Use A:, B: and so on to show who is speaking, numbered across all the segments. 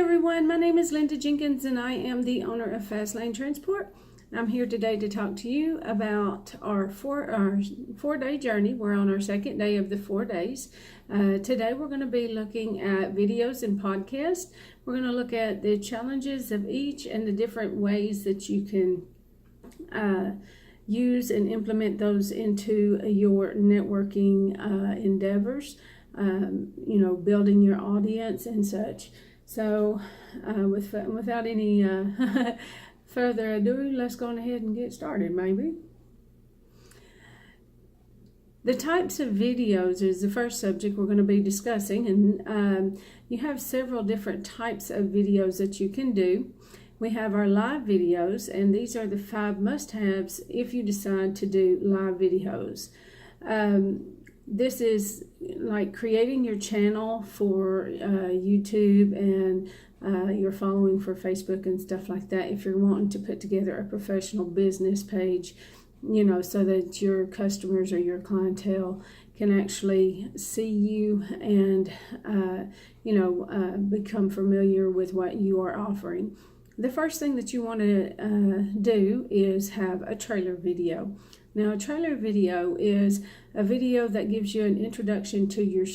A: everyone, my name is Linda Jenkins and I am the owner of Fast Lane Transport. I'm here today to talk to you about our four-day journey. We're on our second day of the 4 days. Today we're going to be looking at videos and podcasts. We're going to look at the challenges of each and the different ways that you can use and implement those into your networking endeavors, building your audience and such. So without any further ado, let's go ahead and get started maybe. The types of videos is the first subject we're going to be discussing, and you have several different types of videos that you can do. We have our live videos, and these are the 5 must-haves if you decide to do live videos. This is like creating your channel for YouTube and your following for Facebook and stuff like that. If you're wanting to put together a professional business page, so that your customers or your clientele can actually see you and, become familiar with what you are offering. The first thing that you want to do is have a trailer video. Now, a trailer video is a video that gives you an introduction to your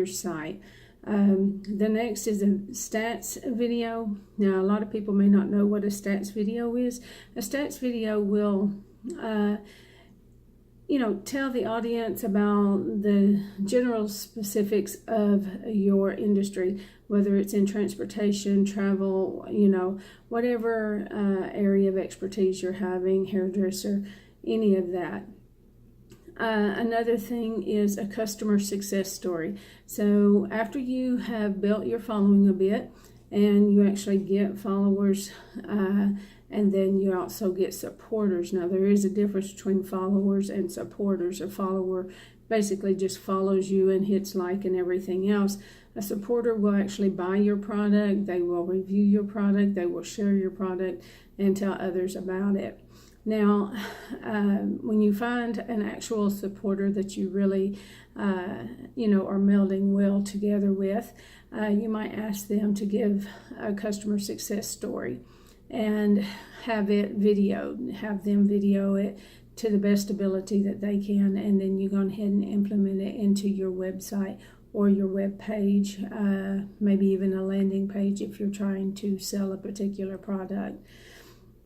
A: site. The next is a stats video. Now, a lot of people may not know what a stats video is. A stats video will, tell the audience about the general specifics of your industry, whether it's in transportation, travel, whatever area of expertise you're having, hairdresser, any of that. Another thing is a customer success story. So after you have built your following a bit and you actually get followers, and then you also get supporters. Now, there is a difference between followers and supporters. A follower basically just follows you and hits like and everything else. A supporter will actually buy your product, they will review your product, they will share your product and tell others about it. Now, when you find an actual supporter that you really, are melding well together with, you might ask them to give a customer success story and have it videoed, have them video it to the best ability that they can, and then you go ahead and implement it into your website or your web page, maybe even a landing page if you're trying to sell a particular product.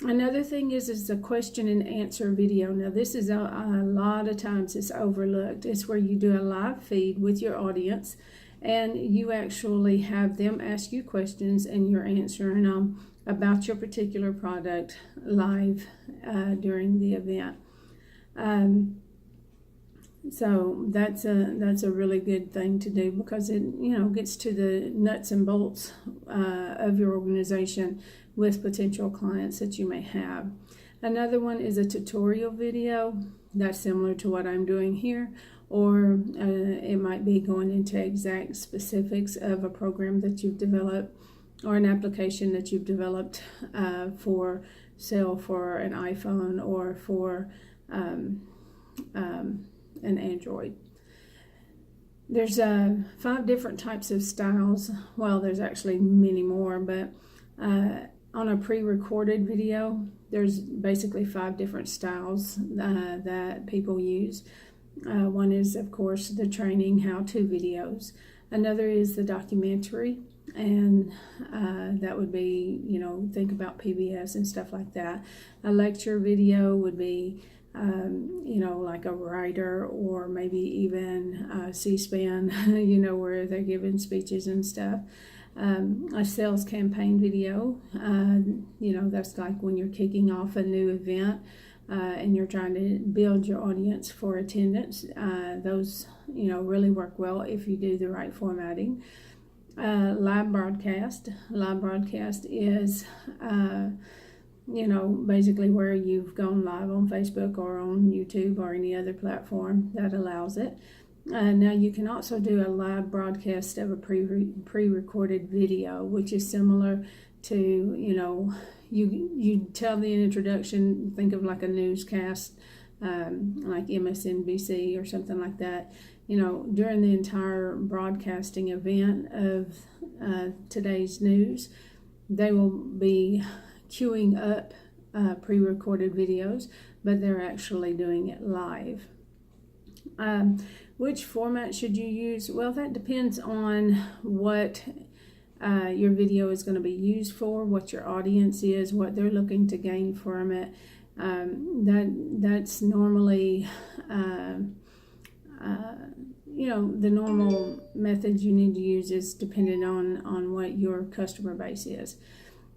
A: Another thing is a question and answer video. Now, this is a lot of times it's overlooked. It's where you do a live feed with your audience and you actually have them ask you questions and you're answering them about your particular product live during the event. So that's a really good thing to do because it gets to the nuts and bolts of your organization with potential clients that you may have. Another one is a tutorial video that's similar to what I'm doing here, or it might be going into exact specifics of a program that you've developed or an application that you've developed for sale for an iPhone or for an Android. There's 5 different types of styles. Well, there's actually many more, but on a pre-recorded video, there's basically 5 different styles that people use. One is, of course, the training how-to videos. Another is the documentary, and that would be, think about PBS and stuff like that. A lecture video would be, like a writer or maybe even C-SPAN, where they're giving speeches and stuff. A sales campaign video, that's like when you're kicking off a new event and you're trying to build your audience for attendance. Those, really work well if you do the right formatting. Live broadcast. Live broadcast is, basically where you've gone live on Facebook or on YouTube or any other platform that allows it. Now, you can also do a live broadcast of a pre-recorded video, which is similar to, you tell the introduction, think of like a newscast, like MSNBC or something like that. during the entire broadcasting event of today's news, they will be queuing up pre-recorded videos, but they're actually doing it live. Which format should you use? Well, that depends on what your video is going to be used for, what your audience is, what they're looking to gain from it. That's normally the normal methods you need to use is dependent on what your customer base is.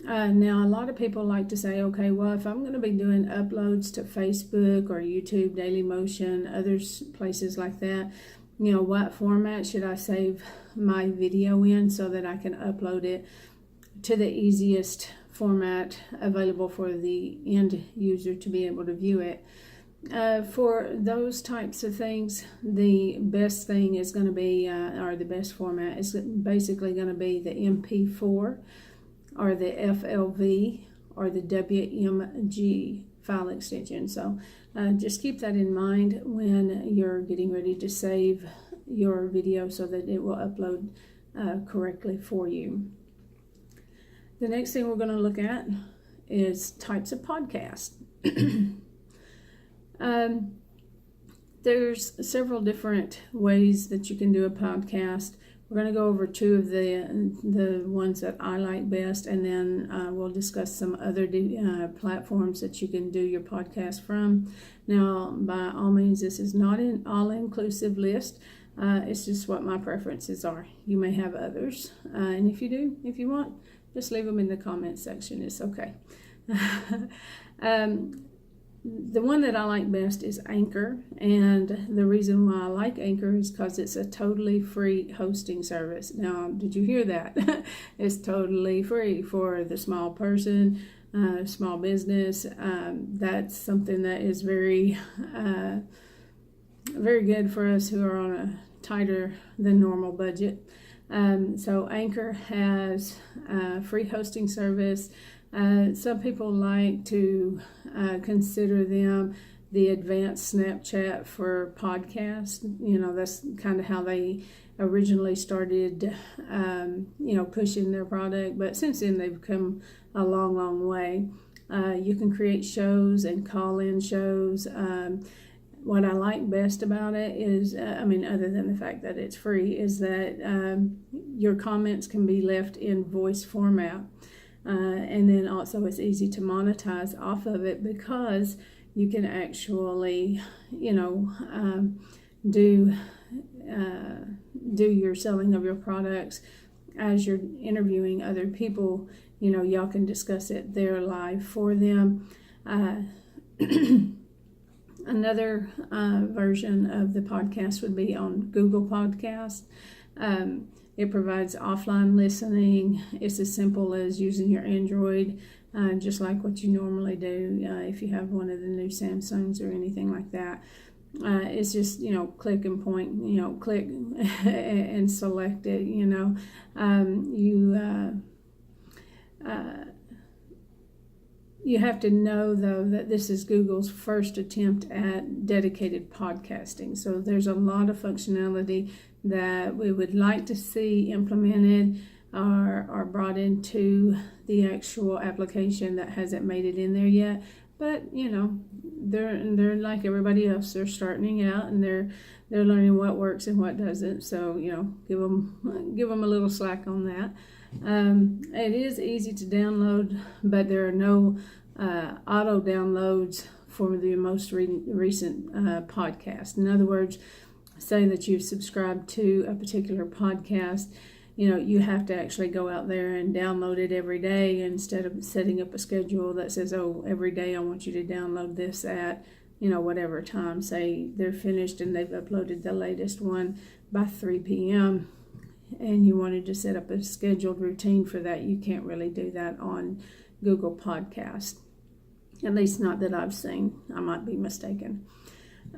A: Now, a lot of people like to say, okay, well, if I'm going to be doing uploads to Facebook or YouTube, Dailymotion, other places like that, what format should I save my video in so that I can upload it to the easiest format available for the end user to be able to view it? For those types of things, the best thing is going to be, or the best format is basically going to be the MP4 or the FLV or the WMG file extension. So just keep that in mind when you're getting ready to save your video so that it will upload correctly for you. The next thing we're going to look at is types of podcasts. There's several different ways that you can do a podcast. We're going to go over two of the ones that I like best, and then we'll discuss some other platforms that you can do your podcast from. Now, by all means, this is not an all-inclusive list. It's just what my preferences are. You may have others, and if you want, just leave them in the comments section. It's okay. The one that I like best is Anchor, and the reason why I like Anchor is because it's a totally free hosting service. Now, did you hear that? It's totally free for the small person, small business. That's something that is very, very good for us who are on a tighter than normal budget. So Anchor has a free hosting service. Some people like to consider them the advanced Snapchat for podcasts. That's kind of how they originally started, pushing their product. But since then, they've come a long, long way. You can create shows and call-in shows. What I like best about it is, other than the fact that it's free, is that your comments can be left in voice format. And then also it's easy to monetize off of it because you can actually, do your selling of your products as you're interviewing other people. Y'all can discuss it there live for them. Another version of the podcast would be on Google Podcasts. It provides offline listening. It's as simple as using your Android, just like what you normally do if you have one of the new Samsungs or anything like that. It's just, click and point, click and select it, You have to know, though, that this is Google's first attempt at dedicated podcasting. So there's a lot of functionality that we would like to see implemented or brought into the actual application that hasn't made it in there yet. But, they're like everybody else. They're starting out and they're learning what works and what doesn't. So, give them a little slack on that. It is easy to download, but there are no auto downloads for the most recent podcast. In other words, say that you subscribe to a particular podcast, you have to actually go out there and download it every day instead of setting up a schedule that says, oh, every day I want you to download this at, whatever time. Say they're finished and they've uploaded the latest one by 3 p.m. and you wanted to set up a scheduled routine for that. You can't really do that on Google Podcast. At least not that I've seen. I might be mistaken.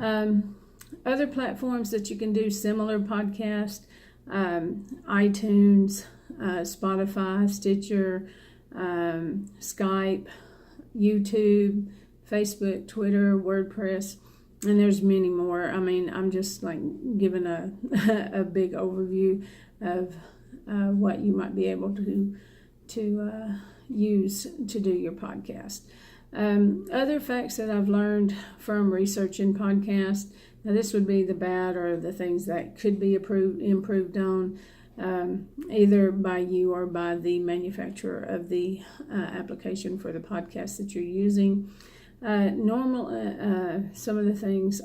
A: Other platforms that you can do similar podcast, iTunes, Spotify, Stitcher, Skype, YouTube, Facebook, Twitter, WordPress. And there's many more. I mean, I'm just like giving a a big overview of what you might be able to use to do your podcast. Other facts that I've learned from researching podcasts. Now, this would be the bad or the things that could be improved on, either by you or by the manufacturer of the application for the podcast that you're using. Some of the things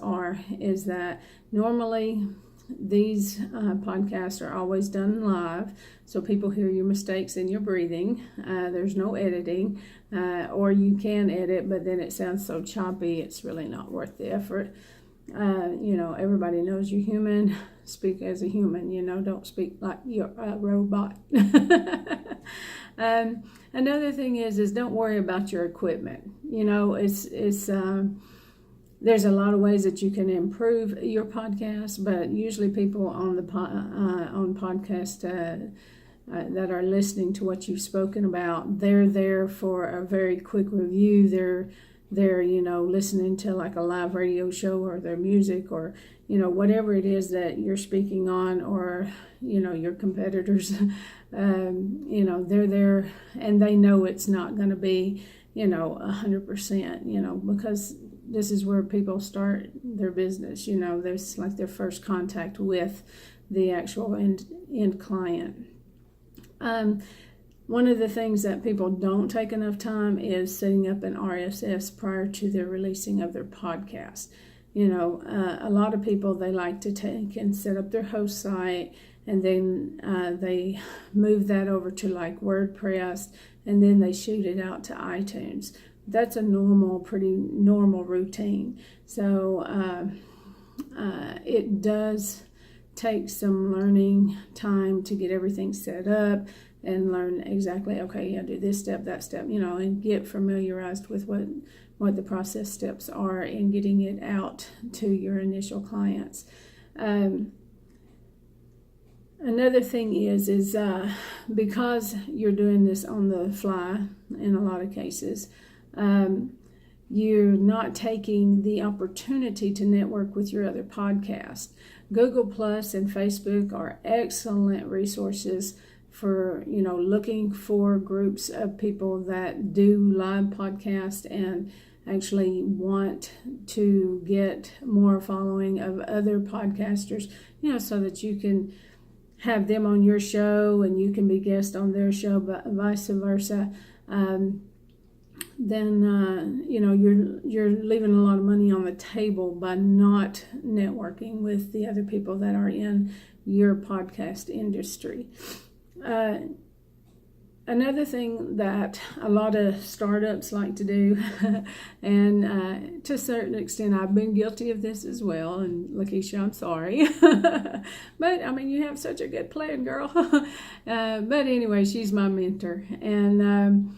A: is that normally these podcasts are always done live, so people hear your mistakes in your breathing. There's no editing, or you can edit, but then it sounds so choppy, it's really not worth the effort. Everybody knows you're human. Speak as a human, don't speak like you're a robot. Another thing is don't worry about your equipment. There's a lot of ways that you can improve your podcast, but usually people on the on podcast that are listening to what you've spoken about, they're there for a very quick review. They're listening to like a live radio show or their music or, whatever it is that you're speaking on, or, your competitors, they're there and they know it's not going to be, 100%, because this is where people start their business. There's like their first contact with the actual end client. One of the things that people don't take enough time is setting up an RSS prior to their releasing of their podcast. A lot of people, they like to take and set up their host site, and then they move that over to like WordPress, and then they shoot it out to iTunes. That's a pretty normal routine. So it does take some learning time to get everything set up and learn exactly, okay, do this step, that step, and get familiarized with what the process steps are in getting it out to your initial clients. Another thing is because you're doing this on the fly in a lot of cases, you're not taking the opportunity to network with your other podcast. Google Plus and Facebook are excellent resources for, looking for groups of people that do live podcasts and actually want to get more following of other podcasters, so that you can have them on your show and you can be guest on their show, but vice versa. Then you're leaving a lot of money on the table by not networking with the other people that are in your podcast industry. Another thing that a lot of startups like to do, and to a certain extent I've been guilty of this as well, and Lakeisha, I'm sorry, but I mean, you have such a good plan, girl. But anyway, she's my mentor, and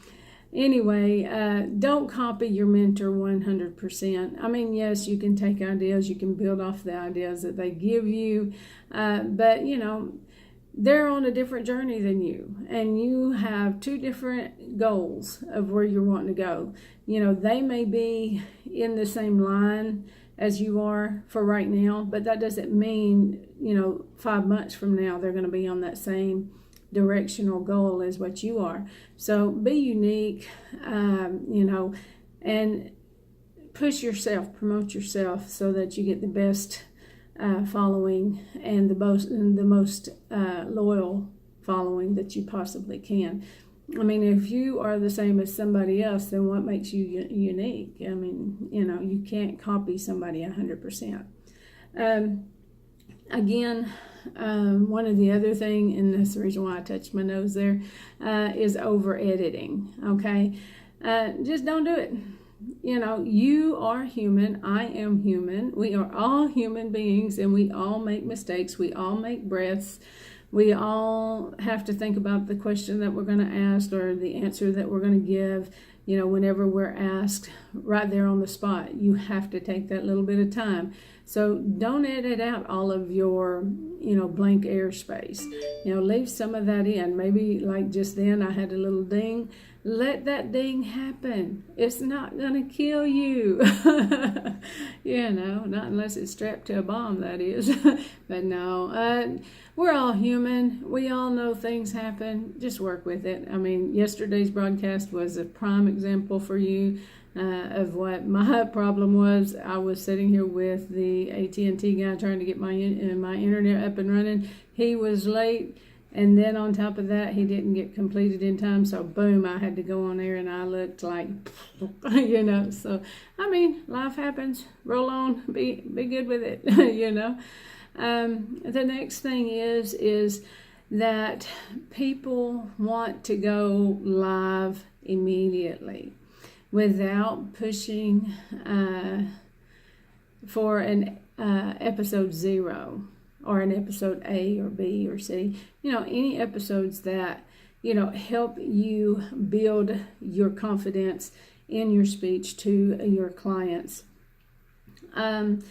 A: don't copy your mentor 100%. I mean, yes, you can take ideas, you can build off the ideas that they give you, but they're on a different journey than you, and you have two different goals of where you're wanting to go. They may be in the same line as you are for right now, but that doesn't mean, 5 months from now they're going to be on that same directional goal as what you are. So be unique, and push yourself, promote yourself so that you get the best following and the most loyal following that you possibly can. I mean, if you are the same as somebody else, then what makes you unique? I mean, you can't copy somebody 100%. Again, one of the other thing, and that's the reason why I touched my nose there, is over editing. Okay, just don't do it. You are human. I am human. We are all human beings, and we all make mistakes. We all make breaths. We all have to think about the question that we're going to ask or the answer that we're going to give. whenever we're asked right there on the spot, you have to take that little bit of time. So don't edit out all of your, blank airspace. Leave some of that in. Maybe like just then I had a little ding. Let that ding happen. It's not going to kill you. Not unless it's strapped to a bomb, that is. But no, we're all human. We all know things happen. Just work with it. I mean, yesterday's broadcast was a prime example for you of what my problem was. I was sitting here with the AT&T guy trying to get my internet up and running. He was late. And then on top of that, he didn't get completed in time. So boom, I had to go on there and I looked like, So, I mean, life happens. Roll on. Be good with it, The next thing is that people want to go live immediately without pushing for an episode 0. Or an episode A or B or C, any episodes that, help you build your confidence in your speech to your clients. Before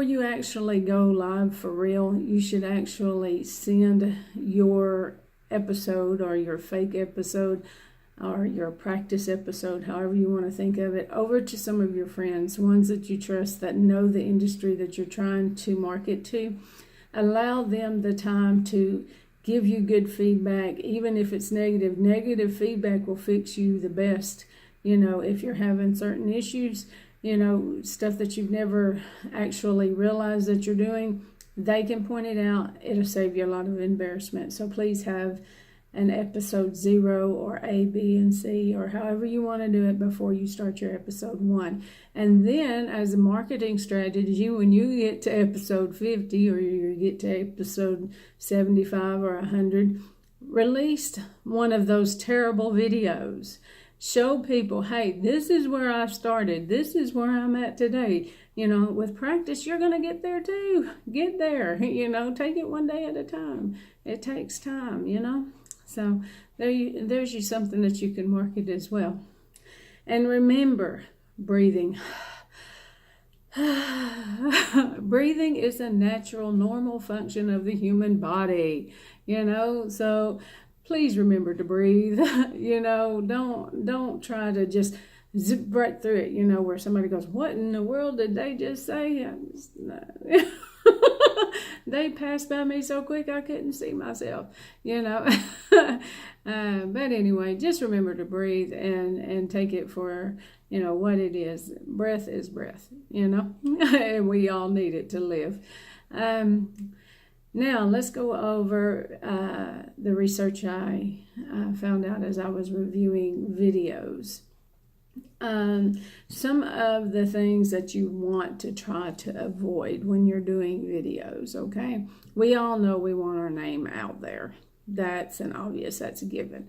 A: you actually go live for real, you should actually send your episode or your fake episode or your practice episode, however you want to think of it, over to some of your friends, ones that you trust that know the industry that you're trying to market to. Allow them the time to give you good feedback, even if it's negative. Negative feedback will fix you the best. If you're having certain issues, stuff that you've never actually realized that you're doing, they can point it out. It'll save you a lot of embarrassment. So please have an episode 0 or A, B, and C, or however you want to do it before you start your episode 1. And then as a marketing strategy, when you get to episode 50 or you get to episode 75 or 100, release one of those terrible videos. Show people, hey, this is where I started. This is where I'm at today. With practice, you're going to get there too. Get there, take it one day at a time. It takes time, So there's you something that you can market as well. And remember, breathing. Breathing is a natural, normal function of the human body, so please remember to breathe. Don't try to just zip right through it, where somebody goes, what in the world did they just say? They passed by me so quick I couldn't see myself, But anyway, just remember to breathe and take it for, what it is. Breath is breath, and we all need it to live. Now, let's go over the research I found out as I was reviewing videos. Some of the things that you want to try to avoid when you're doing videos, okay? We all know we want our name out there. That's an obvious, that's a given.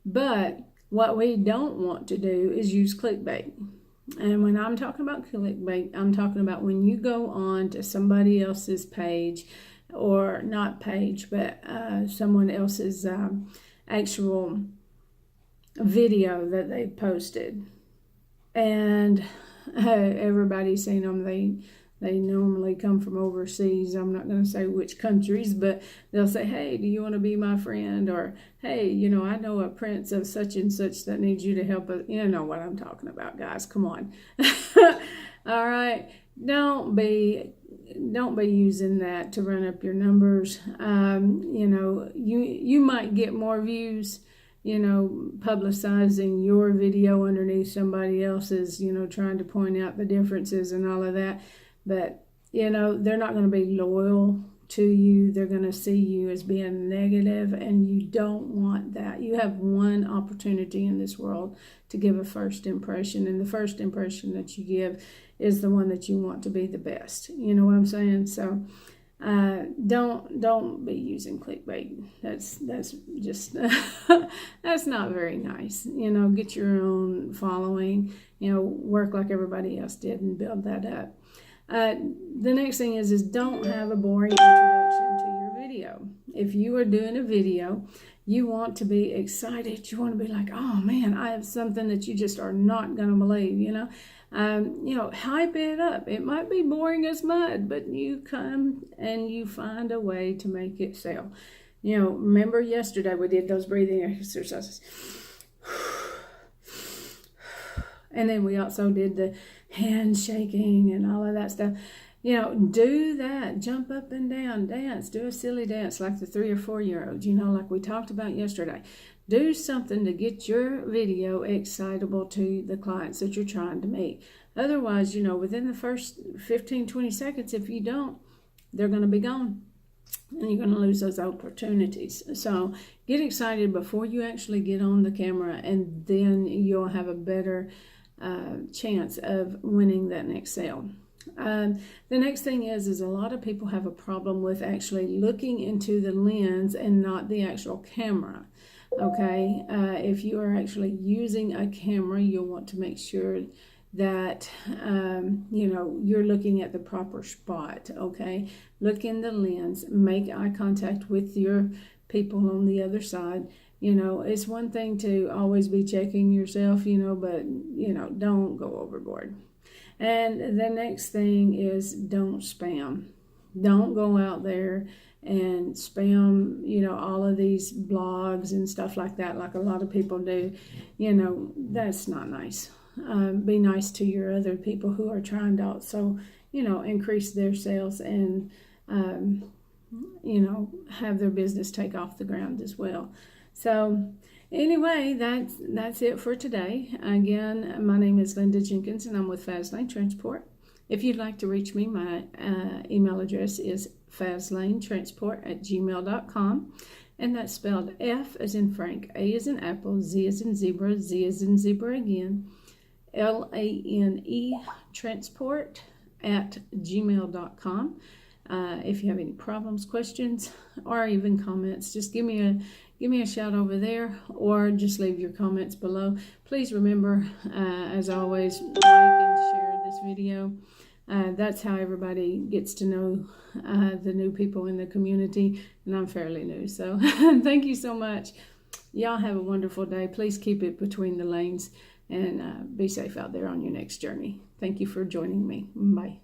A: But what we don't want to do is use clickbait. And when I'm talking about clickbait, I'm talking about when you go on to somebody else's page, or not page, but someone else's actual video that they posted. And everybody's seen them. They normally come from overseas. I'm not going to say which countries, but they'll say, hey, do you want to be my friend? Or, hey, I know a prince of such and such that needs you to help us. You know what I'm talking about, guys. Come on. All right. Don't be using that to run up your numbers. You might get more views, publicizing your video underneath somebody else's, trying to point out the differences and all of that. But, they're not going to be loyal to you. They're going to see you as being negative, and you don't want that. You have one opportunity in this world to give a first impression, and the first impression that you give is the one that you want to be the best. You know what I'm saying? So don't be using clickbait. That's just that's not very nice. Get your own following. Work like everybody else did and build that up. The next thing is don't have a boring introduction to your video. If you are doing a video You want to be excited. You want to be like, oh man, I have something that you just are not going to believe, hype it up. It might be boring as mud, but you come and you find a way to make it sell. Remember yesterday we did those breathing exercises. And then we also did the hand shaking and all of that stuff. Do that. Jump up and down, dance, do a silly dance like the 3 or 4-year-olds, like we talked about yesterday. Do something to get your video excitable to the clients that you're trying to meet. Otherwise, within the first 15, 20 seconds, if you don't, they're going to be gone. And you're going to lose those opportunities. So get excited before you actually get on the camera, and then you'll have a better chance of winning that next sale. The next thing is a lot of people have a problem with actually looking into the lens and not the actual camera. Okay, if you are actually using a camera, you'll want to make sure that you're looking at the proper spot. Okay, look in the lens, make eye contact with your people on the other side. It's one thing to always be checking yourself, but don't go overboard. And the next thing is don't spam. Don't go out there and spam, all of these blogs and stuff like that, like a lot of people do. That's not nice. Be nice to your other people who are trying to also, increase their sales and, have their business take off the ground as well. So anyway, that's it for today. Again, my name is Linda Jenkins, and I'm with Fazlane Transport. If you'd like to reach me, my email address is fazlanetransport@gmail.com, and that's spelled F as in Frank, A as in Apple, Z as in Zebra, Z as in Zebra again, LANE transport@gmail.com. If you have any problems, questions, or even comments, just give me a shout over there, or just leave your comments below. Please remember, as always, like and share this video. That's how everybody gets to know the new people in the community, and I'm fairly new. So thank you so much. Y'all have a wonderful day. Please keep it between the lanes, and be safe out there on your next journey. Thank you for joining me. Bye.